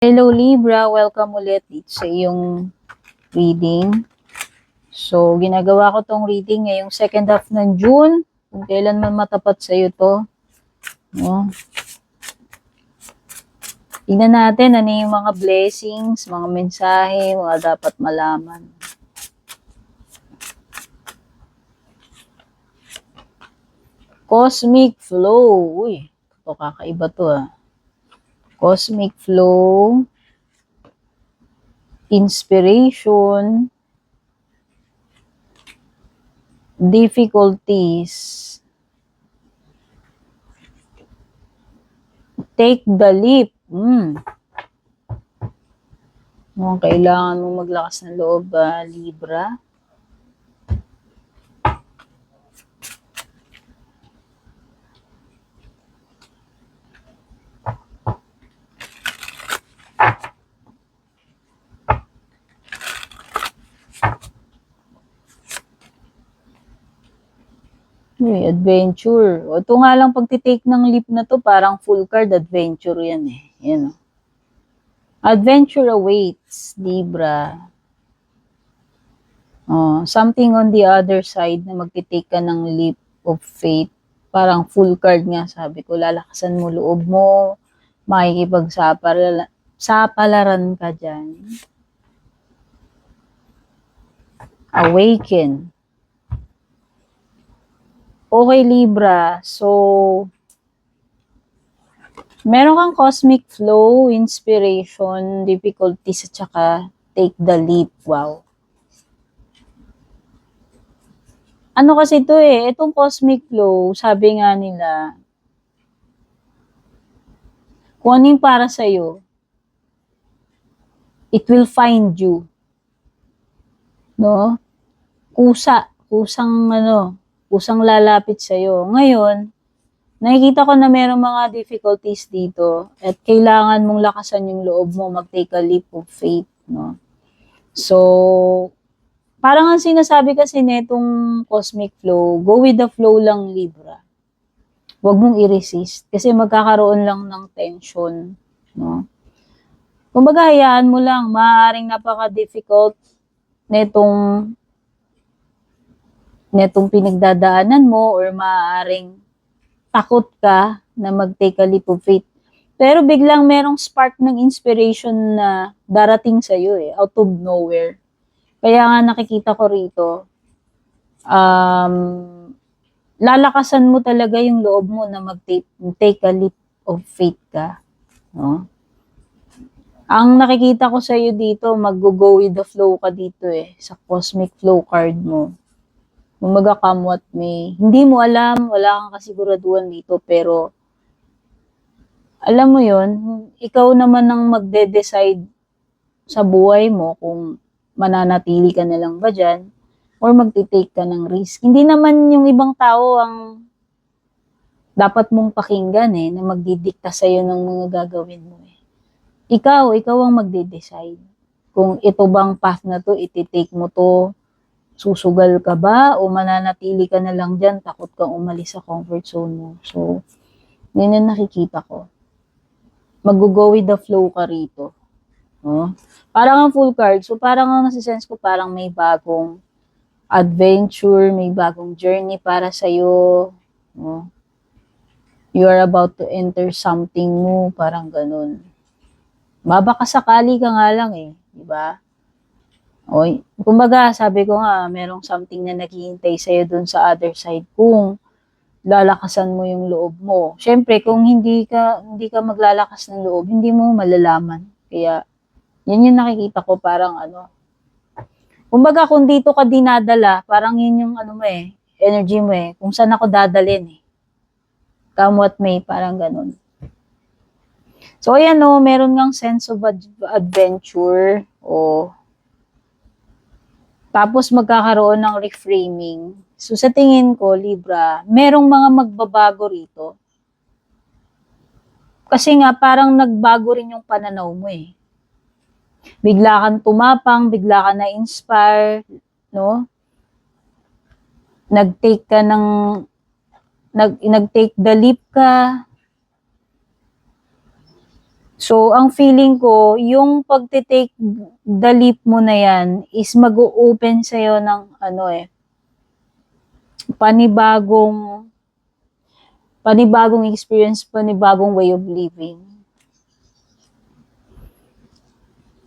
Hello Libra, welcome ulit sa iyong reading. So, ginagawa ko tong reading ngayong second half ng June. Kung kailan man matapat sa iyo to. No? Tingnan natin ano yung mga blessings, mga mensahe, mga dapat malaman. Cosmic Flow. Uy, ito kakaiba to Cosmic Flow. Inspiration. Difficulties. Take the leap. Mukhang kailangan mo maglakas ng loob, Libra. Uy, adventure. O, ito nga lang pagtitake ng leap na to, parang full card adventure yan eh. Yan o. Adventure awaits, Libra. Oh, something on the other side na magtitake ka ng leap of faith. Parang full card nga, sabi ko. Lalakasan mo loob mo, makikipagsapalaran ka dyan. Awaken. Okay, Libra. So, meron kang cosmic flow, inspiration, difficulties, at saka take the leap. Wow. Ano kasi ito itong cosmic flow, sabi nga nila, kung ano yung para sa'yo, it will find you. No? Kusang lalapit sa'yo. Ngayon, nakikita ko na mayroong mga difficulties dito at kailangan mong lakasan yung loob mo, mag-take a leap of faith, no? So, parang ang sinasabi kasi netong cosmic flow, go with the flow lang, Libra. Huwag mong i-resist kasi magkakaroon lang ng tension, no? Kumbaga, hayaan mo lang, maaaring napaka-difficult netong pinagdadaanan mo or maaaring takot ka na mag-take a leap of faith. Pero biglang merong spark ng inspiration na darating sa'yo out of nowhere. Kaya nga nakikita ko rito, lalakasan mo talaga yung loob mo na mag-take a leap of faith ka. No? Ang nakikita ko sa'yo dito, mag-go with the flow ka dito sa cosmic flow card mo. Kumaga come what may. Hindi mo alam, wala kang kasiguraduhan dito, pero alam mo yon, ikaw naman ang magde-decide sa buhay mo kung mananatili ka na lang ba dyan or magti-take ka ng risk. Hindi naman yung ibang tao ang dapat mong pakinggan na magdidikta sa'yo ng mga gagawin mo Ikaw ang magde-decide. Kung ito bang path na to, iti-take mo to, susugal ka ba o mananatili ka na lang dyan, takot kang umalis sa comfort zone mo. So, yun yung nakikita ko. Mag-go with the flow ka rito. No? Parang ang full card. So, parang ang nasisense ko, parang may bagong adventure, may bagong journey para sa'yo. No? You are about to enter something new, parang ganun. Baka sakali ka nga lang diba? O, kumbaga, sabi ko nga, merong something na naghihintay sa'yo dun sa other side kung lalakasan mo yung loob mo. Siyempre, kung hindi ka maglalakas ng loob, hindi mo malalaman. Kaya, yan yung nakikita ko parang kumbaga, kung dito ka dinadala, parang yun yung energy mo kung saan ako dadalhin Come what may, parang ganun. So, ayan meron ngang sense of adventure tapos magkakaroon ng reframing. So, sa tingin ko, Libra, merong mga magbabago rito. Kasi nga, parang nagbago rin yung pananaw mo Bigla kang tumapang, bigla ka na-inspire, no? Nag-take the leap ka. So, ang feeling ko, yung pagte-take the leap mo na yan is mag-o-open sa'yo ng panibagong experience, panibagong way of living.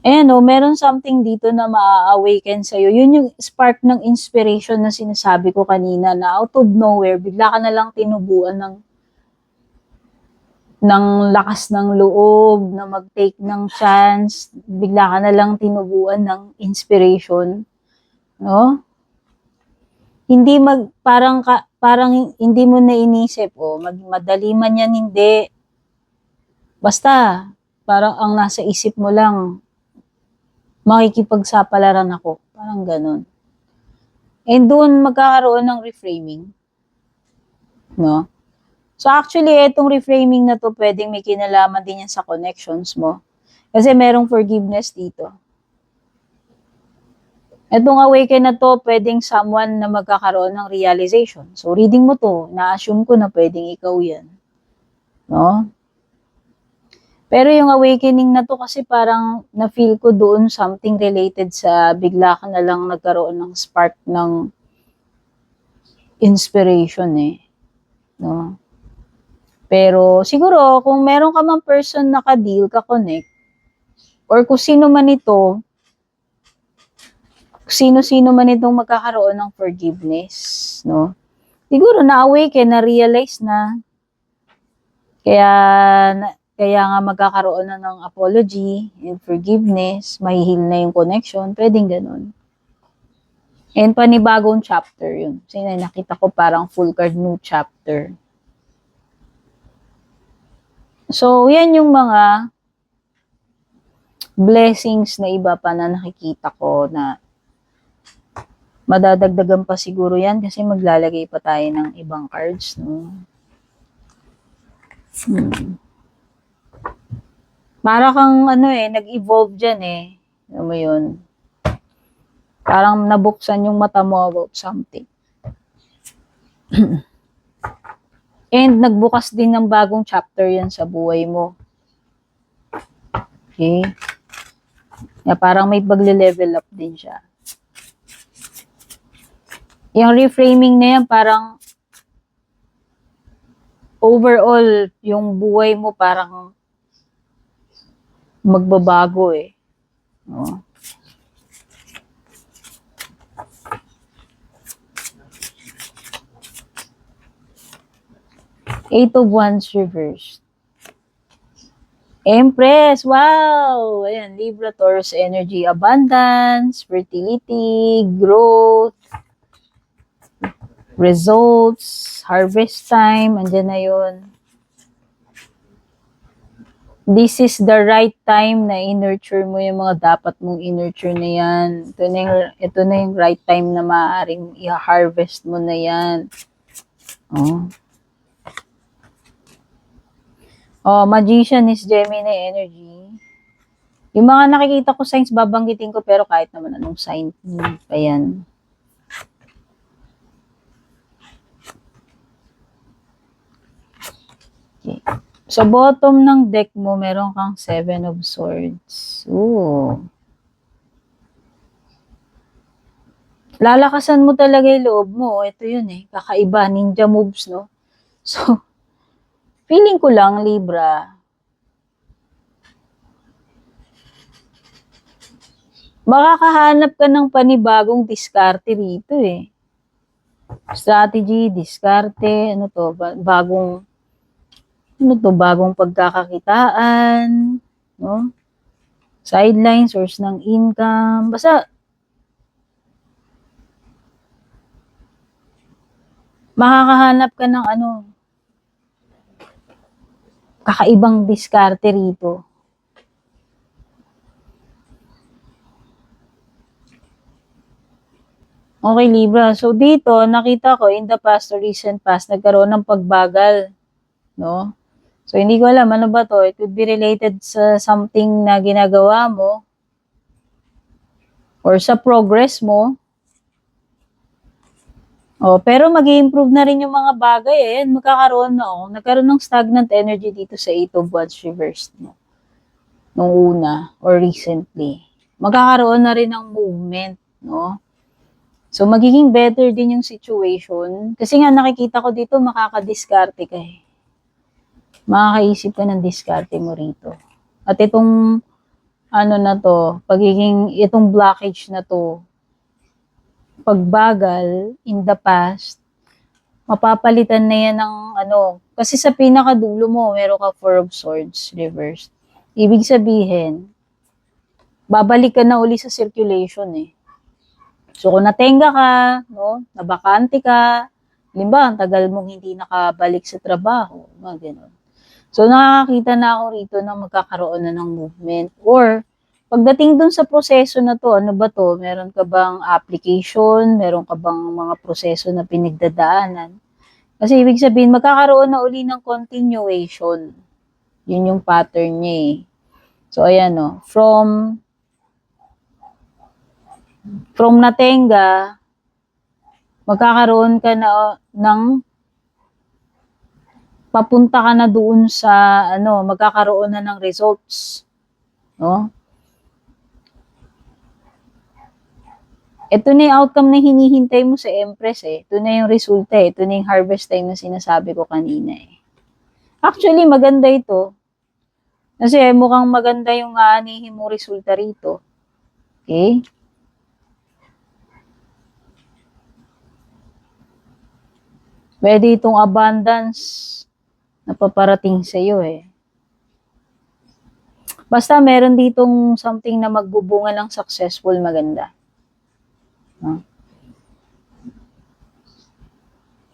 Ayan meron something dito na ma-awaken sa'yo. Yun yung spark ng inspiration na sinasabi ko kanina na out of nowhere, bigla ka na lang tinubuan ng lakas ng loob, na mag-take ng chance, bigla ka na lang tinubuan ng inspiration, no? Hindi parang hindi mo na inisip, madali man yan, hindi. Basta, parang ang nasa isip mo lang, makikipagsapalaran ako. Parang ganun. And doon magkakaroon ng reframing. No? So actually, itong reframing na to, pwedeng may kinalaman din yan sa connections mo. Kasi merong forgiveness dito. Itong awaken na to, pwedeng someone na magkakaroon ng realization. So reading mo to, na-assume ko na pwedeng ikaw yan. No? Pero yung awakening na to kasi parang na-feel ko doon something related sa bigla ka na lang nagkaroon ng spark ng inspiration no? Pero siguro kung meron ka mang person na ka-deal, ka-connect, or kung sino man ito, sino-sino man itong magkakaroon ng forgiveness, no? Siguro na-awaken, na-realize na, kaya nga magkakaroon na ng apology and forgiveness, mahihil na yung connection, pwedeng ganun. And panibagong chapter yun. Kasi nakita ko parang full card new chapter. So, yan yung mga blessings na iba pa na nakikita ko na madadagdagan pa siguro yan kasi maglalagay pa tayo ng ibang cards, no? Para kang nag-evolve dyan Alam mo yun? Parang nabuksan yung mata mo about something. And nagbukas din ng bagong chapter yan sa buhay mo. Okay? Parang may pagle-level up din siya. Yung reframing na yan, parang overall, yung buhay mo parang magbabago no? Eight of Wands reversed. Empress, wow! Ayan, Libra, Taurus energy, abundance, fertility, growth, results, harvest time, andyan na yun. This is the right time na i-nurture mo yung mga dapat mong i-nurture na yan. Ito na yung right time na maaaring i-harvest mo na yan. Magician is Gemini energy. Yung mga nakikita ko signs, babanggitin ko, pero kahit naman anong sign, ayan. Okay. Sa bottom ng deck mo, meron kang 7 of Swords. Ooh. Lalakasan mo talaga yung loob mo. Ito yun kakaiba, ninja moves, no? So, feeling ko lang, Libra, makakahanap ka ng panibagong diskarte rito Strategy, diskarte, bagong pagkakakitaan, no? Sideline, source ng income. Basta, makakahanap ka ng kakaibang diskarte rito. Okay, Libra. So, dito, nakita ko, in the past or recent past, nagkaroon ng pagbagal, no? So, hindi ko alam, ano ba to? It could be related sa something na ginagawa mo or sa progress mo. Pero mag-i-improve na rin yung mga bagay Nagkaroon ng stagnant energy dito sa 8 of Wands reversed mo. nung una or recently. Magkakaroon na rin ng movement, no? So, magiging better din yung situation. Kasi nga nakikita ko dito, makakadiskarte ka eh. Makakaisip ka ng diskarte mo rito. At itong, ano na to, itong blockage na to, pagbagal in the past, mapapalitan na yan ng kasi sa pinakadulo mo, meron ka Four of Swords reversed. Ibig sabihin, babalik ka na uli sa circulation eh. So kung natenga ka, no, nabakante ka, limba, ang tagal mong hindi nakabalik sa trabaho, mga ganun. So nakakita na ako rito na magkakaroon na ng movement. Or, pagdating dun sa proseso na to, ano ba to? Meron ka bang application? Meron ka bang mga proseso na pinagdadaanan? Kasi ibig sabihin, magkakaroon na uli ng continuation. Yun yung pattern niya eh. So, ayan o. From natenga, magkakaroon ka na ng papunta ka na doon sa magkakaroon na ng results. No? Ito na yung outcome na hinihintay mo sa Empress eh. Ito na yung resulta eh. Ito na yung harvest time na sinasabi ko kanina eh. Actually, maganda ito. Kasi mukhang maganda yung aanihin mo resulta rito. Okay? Pwede itong abundance na paparating sa iyo eh. Basta meron ditong something na magbubunga ng successful maganda.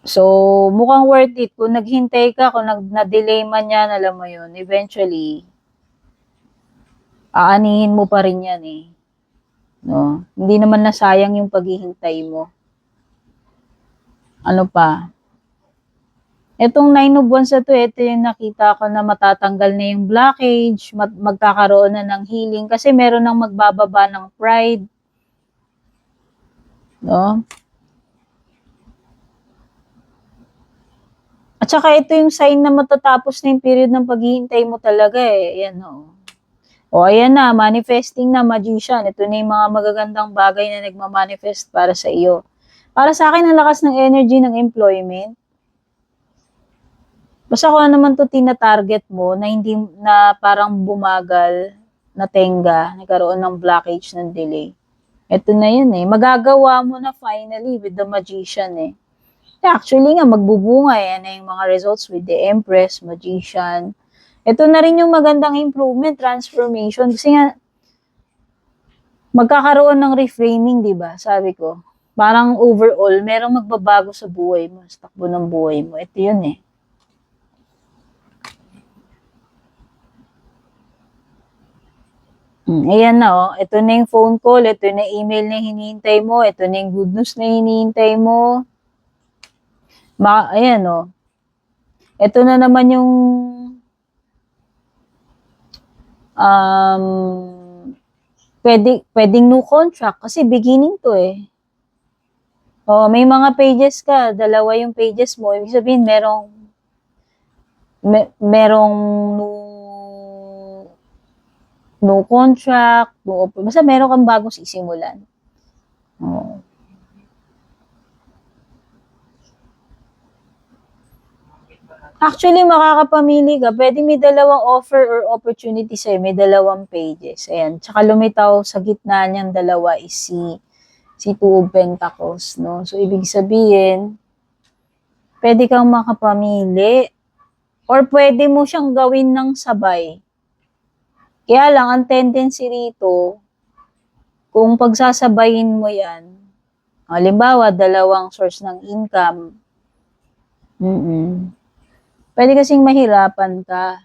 So, mukhang worth it. Kung naghintay ka, kung na-delay man yan, alam mo yun, eventually, aanihin mo pa rin yan eh. No? Hindi naman nasayang yung paghihintay mo. Ano pa? Etong 9 of Wands na to, ito yung nakita ko na matatanggal na yung blockage, magkakaroon na ng healing, kasi meron nang magbababa ng pride. No? At saka ito yung sign na matatapos na yung period ng paghihintay mo talaga eh. Ayan o. O ayan na, manifesting na, Magician. Ito na yung mga magagandang bagay na nagmamanifest para sa iyo. Para sa akin, ang lakas ng energy ng employment. Basta kung ano naman to tina-target mo na hindi na parang bumagal, na tenga, nagkaroon ng blockage, ng delay. Ito na yun eh. Magagawa mo na finally with the Magician eh. Actually nga, magbubunga yan eh, yung mga results with the Empress, Magician. Ito na rin yung magandang improvement, transformation. Kasi nga, magkakaroon ng reframing, di ba? Sabi ko, parang overall, merong magbabago sa buhay mo, sa takbo ng buhay mo. Ito yun eh. Ayan na oh. Ito na yung phone call, ito na yung email na hinihintay mo, ito na yung good news na hinihintay mo. Ayan oh. Ito na naman yung pwedeng new contract kasi beginning to eh. Oh, may mga pages ka, dalawa yung pages mo. Ibig sabihin merong no contract, basta meron kang bagong sisimulan. Oh. Actually, makakapamili ka. Pwede may dalawang offer or opportunity sa'yo. May dalawang pages. Ayan. Tsaka lumitaw sa gitna niyang dalawa is si Two of Pentacles, no? So, ibig sabihin, pwede kang makapamili or pwede mo siyang gawin ng sabay. Kaya lang, ang tendency rito, kung pagsasabayin mo yan, halimbawa, dalawang source ng income, pwede kasing mahirapan ka.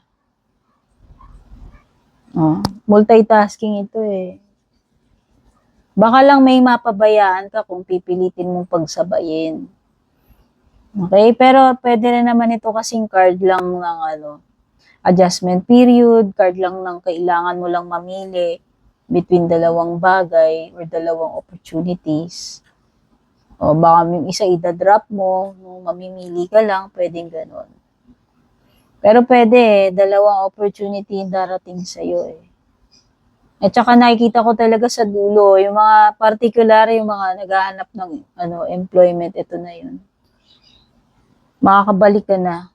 Oh, multitasking ito eh. Baka lang may mapabayaan ka kung pipilitin mong pagsabayin. Okay? Pero pwede na naman ito kasing card lang ng adjustment period, card lang ng kailangan mo lang mamili between dalawang bagay or dalawang opportunities. O baka yung isa idadrop mo, mamimili ka lang, pwedeng ganon. Pero pwede dalawang opportunity yung darating sa'yo eh. At saka nakikita ko talaga sa dulo, yung mga particular, yung mga naghahanap ng employment, ito na yun. Makakabalik ka na.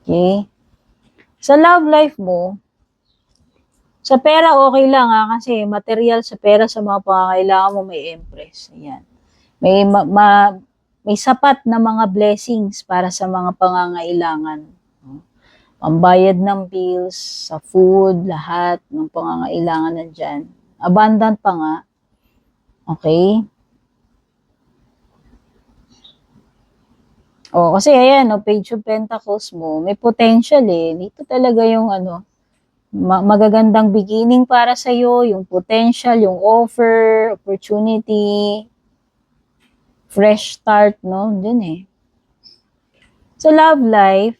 Okay? Sa love life mo, sa pera okay lang kasi material sa pera sa mga pangangailangan mo may Empress. Ayan. May sapat na mga blessings para sa mga pangangailangan. Pambayad ng bills, sa food, lahat ng pangangailangan nandyan. Abundant pa nga. Okay? Kasi ayan, Page of Pentacles mo, may potential Dito talaga yung magagandang beginning para sa'yo, yung potential, yung offer, opportunity, fresh start, no? Dun Sa love life,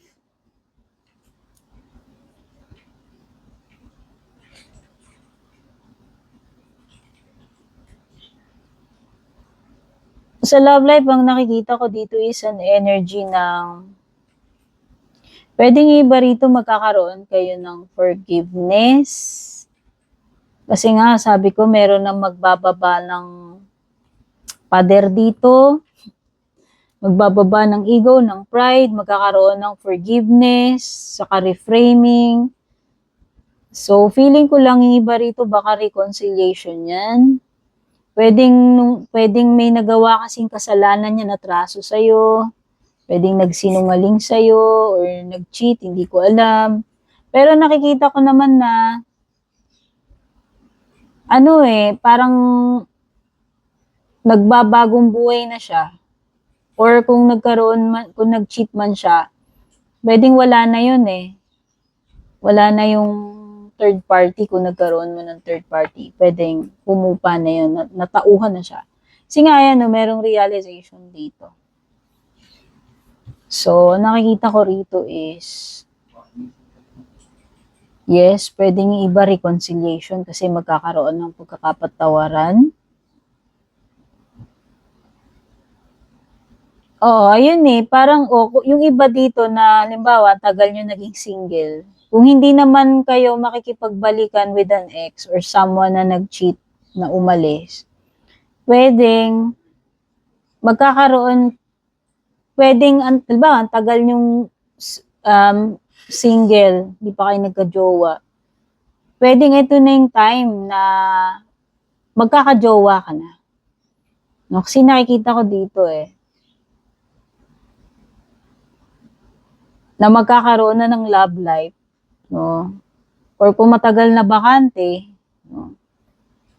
ang nakikita ko dito is an energy ng pwedeng iba rito magkakaroon kayo ng forgiveness. Kasi nga, sabi ko, meron na magbababa ng pader dito. Magbababa ng ego, ng pride, magkakaroon ng forgiveness, saka reframing. So, feeling ko lang yung iba rito, baka reconciliation yan. Pwedeng may nagawa kasing kasalanan yan, atraso sa'yo. Pwedeng nagsinungaling sa'yo or nag-cheat, hindi ko alam. Pero nakikita ko naman na parang nagbabagong buhay na siya. Or kung kung nag-cheat man siya, pwedeng wala na yun Wala na yung third party kung nagkaroon mo ng third party. Pwedeng pumupa na yun, natauhan na siya. Kasi nga merong realization dito. So, nakikita ko rito is, yes, pwedeng iba reconciliation kasi magkakaroon ng pagkakapatawaran. Ayun parang yung iba dito na, halimbawa, tagal nyo naging single. Kung hindi naman kayo makikipagbalikan with an ex or someone na nag-cheat na umalis, pwedeng halimbawa, tagal yung single, di pa kayo nagka-jowa. Pwedeng ito na yung time na magkaka-jowa ka na. No? Kasi nakikita ko dito na magkakaroon na ng love life. No? Or kung matagal na bakante, no?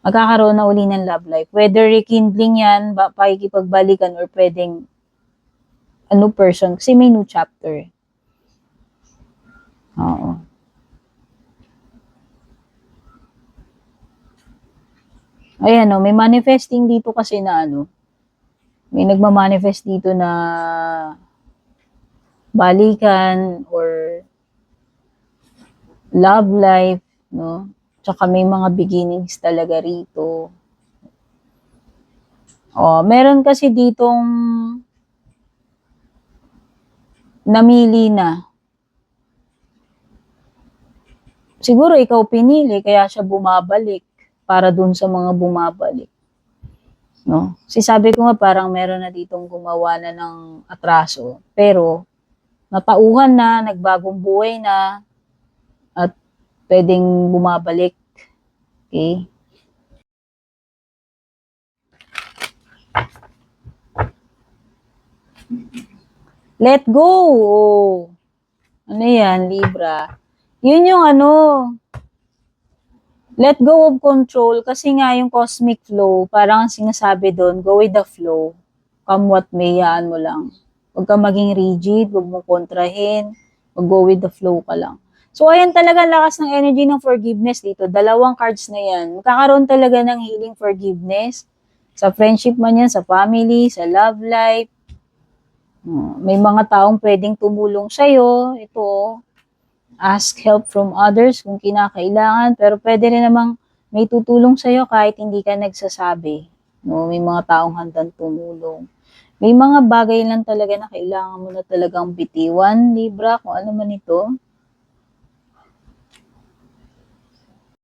Magkakaroon na uli ng love life. Whether rekindling yan, pakikipagbalikan, or pwedeng person. Kasi may new chapter. Oo. Ayan may manifesting dito kasi na may nagmamanifest dito na balikan or love life, no? Tsaka may mga beginnings talaga rito. Meron kasi ditong namili na. Siguro ikaw pinili, kaya siya bumabalik para dun sa mga bumabalik. No? Kasi sabi ko nga parang meron na ditong gumawa na ng atraso, pero natauhan na, nagbagong buhay na, at pwedeng bumabalik. Okay? Let go. Ano yan, Libra? Yun yung let go of control, kasi nga yung cosmic flow, parang sinasabi doon, go with the flow. Come what may, yaan mo lang. Huwag ka maging rigid, huwag mo kontrahin, go with the flow ka lang. So, ayan talaga lakas ng energy ng forgiveness dito. 2 cards na yan. Magkakaroon talaga ng healing forgiveness. Sa friendship man yan, sa family, sa love life. May mga taong pwedeng tumulong sa'yo. Ito, ask help from others kung kinakailangan. Pero pwede rin namang may tutulong sa'yo kahit hindi ka nagsasabi. No? May mga taong handang tumulong. May mga bagay lang talaga na kailangan mo na talagang bitiwan, Libra, kung ano man ito.